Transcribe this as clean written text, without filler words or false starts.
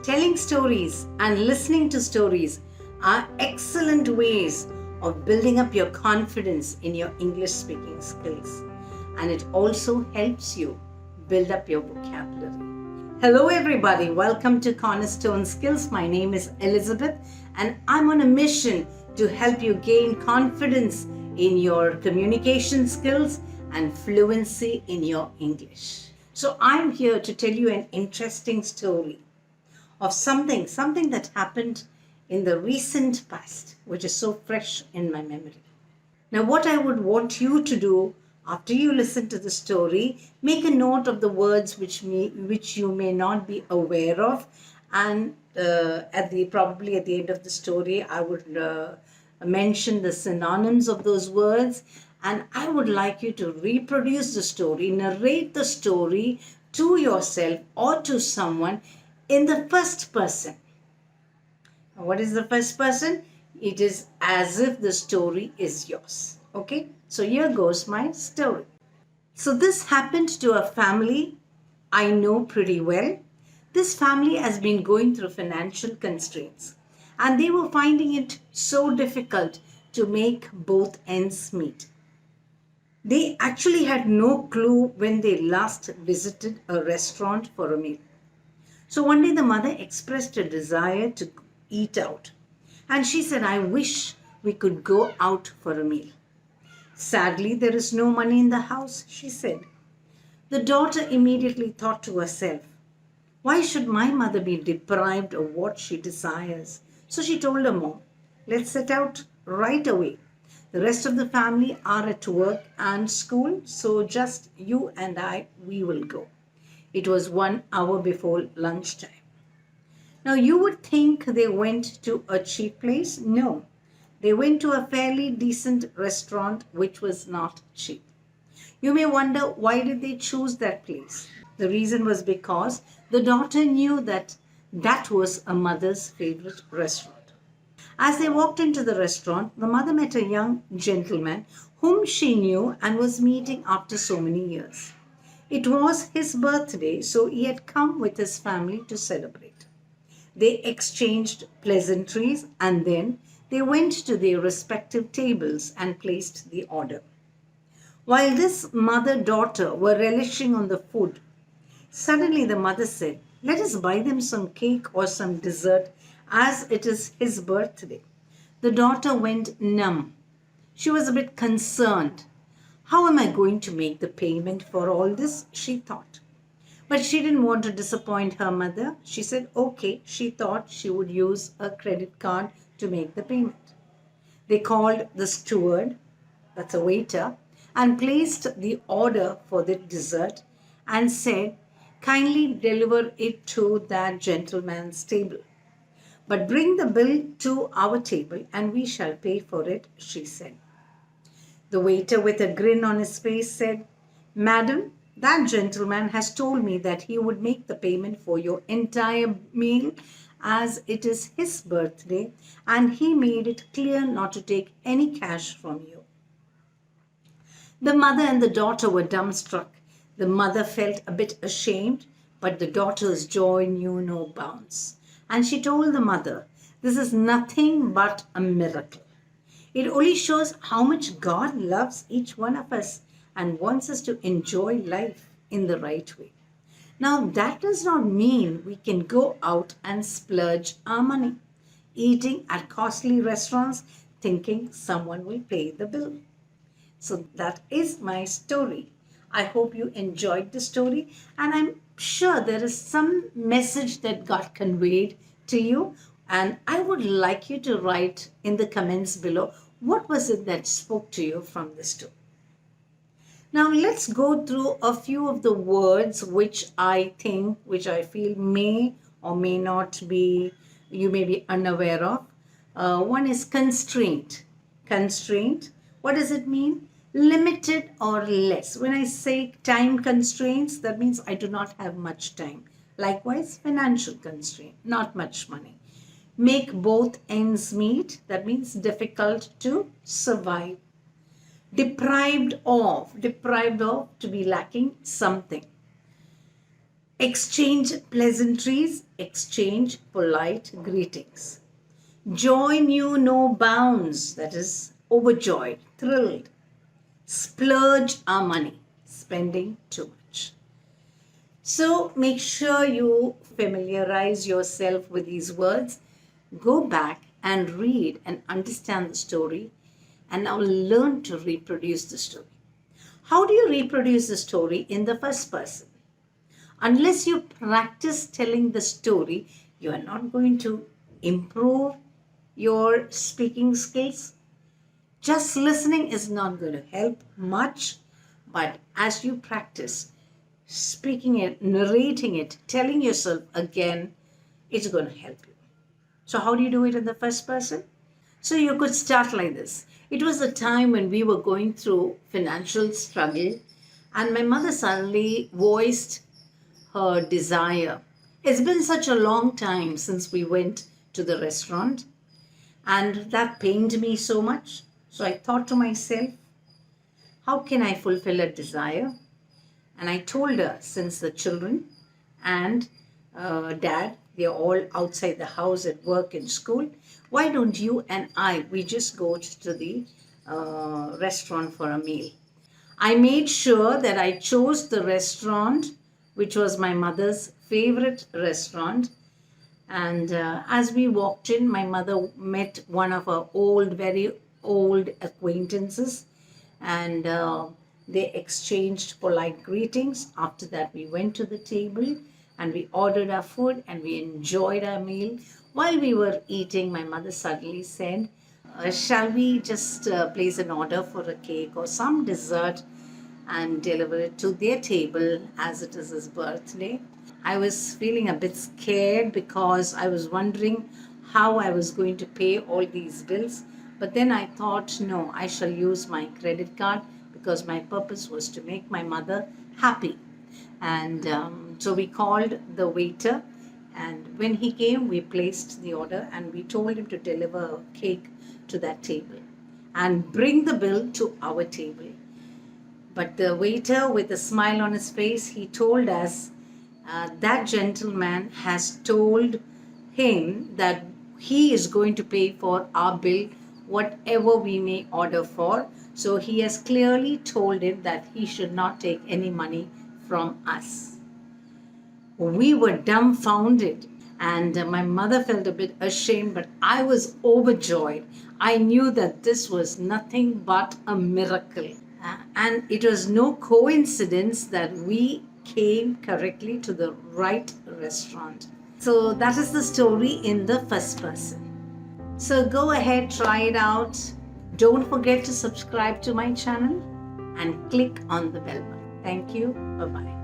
Telling stories and listening to stories are excellent ways of building up your confidence in your English speaking skills. And it also helps you build up your vocabulary. Hello everybody, welcome to Cornerstone Skills. My name is Elizabeth and I'm on a mission to help you gain confidence in your communication skills and fluency in your English. So I'm here to tell you an interesting story of something that happened in the recent past, which is so fresh in my memory. Now, what I would want you to do after you listen to the story, make a note of the words which you may not be aware of, and probably at the end of the story, I would mention the synonyms of those words, and I would like you to reproduce the story, narrate the story to yourself or to someone in the first person. What is the first person? It is as if the story is yours. Okay, so here goes my story. So this happened to a family I know pretty well. This family has been going through financial constraints and they were finding it so difficult to make both ends meet. They actually had no clue when they last visited a restaurant for a meal. So one day the mother expressed a desire to eat out. And she said, I wish we could go out for a meal. Sadly, there is no money in the house, she said. The daughter immediately thought to herself, why should my mother be deprived of what she desires? So she told her mom, let's set out right away. The rest of the family are at work and school, so just you and I, we will go. It was 1 hour before lunchtime. Now, you would think they went to a cheap place. No, they went to a fairly decent restaurant, which was not cheap. You may wonder, why did they choose that place? The reason was because the daughter knew that that was a mother's favorite restaurant. As they walked into the restaurant, the mother met a young gentleman whom she knew and was meeting after so many years. It was his birthday, so he had come with his family to celebrate. They exchanged pleasantries and then they went to their respective tables and placed the order. While this mother-daughter were relishing on the food, suddenly the mother said, let us buy them some cake or some dessert as it is his birthday. The daughter went numb. She was a bit concerned. How am I going to make the payment for all this? She thought. But she didn't want to disappoint her mother. She said, okay, she thought she would use a credit card to make the payment. They called the steward, that's a waiter, and placed the order for the dessert and said, kindly deliver it to that gentleman's table. But bring the bill to our table and we shall pay for it, she said. The waiter, with a grin on his face, said, Madam, that gentleman has told me that he would make the payment for your entire meal as it is his birthday, and he made it clear not to take any cash from you. The mother and the daughter were dumbstruck. The mother felt a bit ashamed, but the daughter's joy knew no bounds. And she told the mother, this is nothing but a miracle. It only shows how much God loves each one of us and wants us to enjoy life in the right way. Now, that does not mean we can go out and splurge our money, eating at costly restaurants, thinking someone will pay the bill. So that is my story. I hope you enjoyed the story, and I'm sure there is some message that got conveyed to you. And I would like you to write in the comments below, what was it that spoke to you from the story? Now let's go through a few of the words which I feel may or may not be, you may be unaware of. One is constraint. Constraint, what does it mean? Limited or less. When I say time constraints, that means I do not have much time. Likewise, financial constraint, not much money. Make both ends meet, that means difficult to survive. Deprived of, to be lacking something. Exchange pleasantries, exchange polite greetings. Joy knew no bounds, that is, overjoyed, thrilled. Splurge our money, spending too much. So make sure you familiarize yourself with these words. Go back and read and understand the story, and now learn to reproduce the story. How do you reproduce the story in the first person? Unless you practice telling the story, you are not going to improve your speaking skills. Just listening is not going to help much, but as you practice speaking it, narrating it, telling yourself again, it's going to help you. So, how do you do it in the first person? So, you could start like this. It was a time when we were going through financial struggle, and my mother suddenly voiced her desire. It's been such a long time since we went to the restaurant, and that pained me so much. So I thought to myself, how can I fulfill a desire? And I told her, since the children and dad, they're all outside the house at work and school, why don't you and we just go to the restaurant for a meal? I made sure that I chose the restaurant, which was my mother's favorite restaurant. And as we walked in, my mother met one of her very old acquaintances, and they exchanged polite greetings. After that, we went to the table and we ordered our food and we enjoyed our meal. While we were eating, my mother suddenly said, shall we just place an order for a cake or some dessert and deliver it to their table as it is his birthday? I was feeling a bit scared because I was wondering how I was going to pay all these bills. But then I thought, no, I shall use my credit card because my purpose was to make my mother happy. And so we called the waiter, and when he came, we placed the order and we told him to deliver a cake to that table and bring the bill to our table. But the waiter, with a smile on his face, he told us that gentleman has told him that he is going to pay for our bill, whatever we may order for. So he has clearly told him that he should not take any money from us. We were dumbfounded, and my mother felt a bit ashamed, but I was overjoyed. I knew that this was nothing but a miracle. And it was no coincidence that we came correctly to the right restaurant. So that is the story in the first person. So go ahead, try it out. Don't forget to subscribe to my channel and click on the bell button. Thank you. Bye-bye.